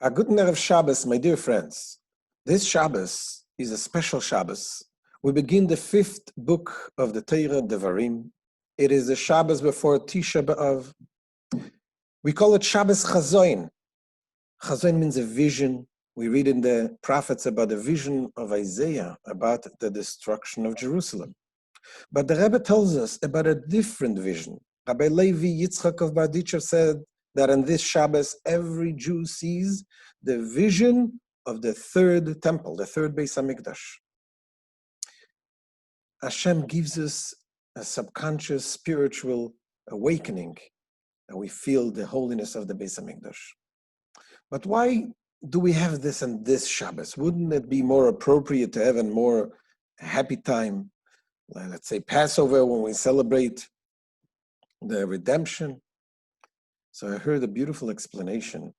A Gutn of Shabbos, my dear friends. This Shabbos is a special Shabbos. We begin the fifth book of the Torah, Devarim. It is the Shabbos before Tisha B'Av. We call it Shabbos Chazon. Chazon means a vision. We read in the prophets about the vision of Isaiah about the destruction of Jerusalem. But the Rebbe tells us about a different vision. Rabbi Levi Yitzchak of Barditcher said that on this Shabbos, every Jew sees the vision of the third temple, the third Beis HaMikdash. Hashem gives us a subconscious spiritual awakening, and we feel the holiness of the Beis HaMikdash. But why do we have this on this Shabbos? Wouldn't it be more appropriate to have a more happy time, let's say Passover, when we celebrate the redemption? So I heard a beautiful explanation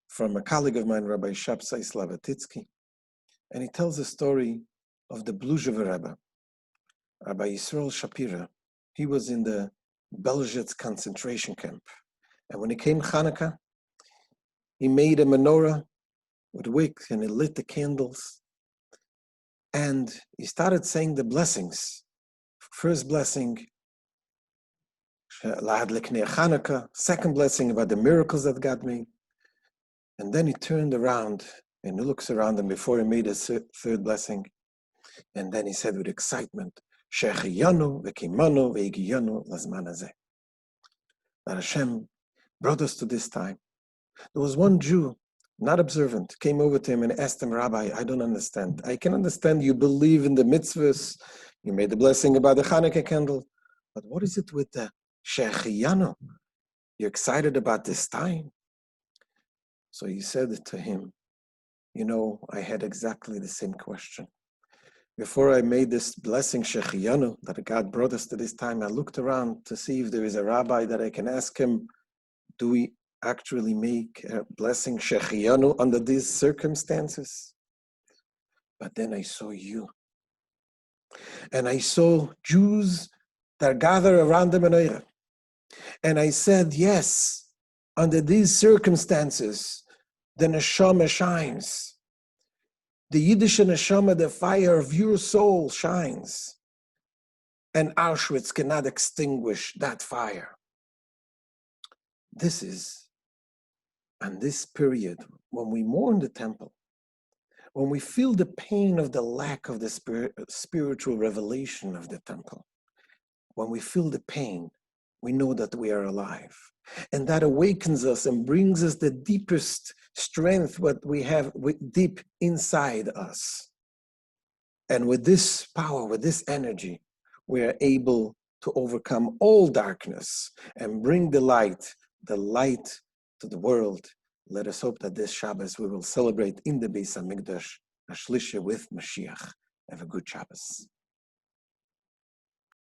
from a colleague of mine, Rabbi Sheepshead, and he tells the story of the Bluzhev Rebbe, Rabbi Yisrael Shapira. He was in the Belzec concentration camp, and when it came Hanukkah, he made a menorah with wick and he lit the candles, and he started saying the blessings. First blessing, Chanukah, second blessing about the miracles that God made. And then he turned around and he looks around him before he made his third blessing. And then he said with excitement, Shechiyanu v'kimanu v'egiyanu lazman hazeh. That Hashem brought us to this time. There was one Jew, not observant, came over to him and asked him, Rabbi, I don't understand. I can understand you believe in the mitzvahs. You made the blessing about the Chanukah candle. But what is it with the Shechiyanu? You're excited about this time? So he said to him, you know, I had exactly the same question. Before I made this blessing, Shechiyanu, that God brought us to this time, I looked around to see if there is a rabbi that I can ask him, do we actually make a blessing Shechiyanu under these circumstances? But then I saw you. And I saw Jews that gather around the menorah. And I said, yes, under these circumstances, the neshama shines. The Yiddish neshama, the fire of your soul shines. And Auschwitz cannot extinguish that fire. This is, and this period, when we mourn the temple, when we feel the pain of the lack of the spiritual revelation of the temple, when we feel the pain, we know that we are alive. And that awakens us and brings us the deepest strength what we have deep inside us. And with this power, with this energy, we are able to overcome all darkness and bring the light to the world. Let us hope that this Shabbos we will celebrate in the Beis HaMikdash, Ashlisha with Mashiach. Have a good Shabbos.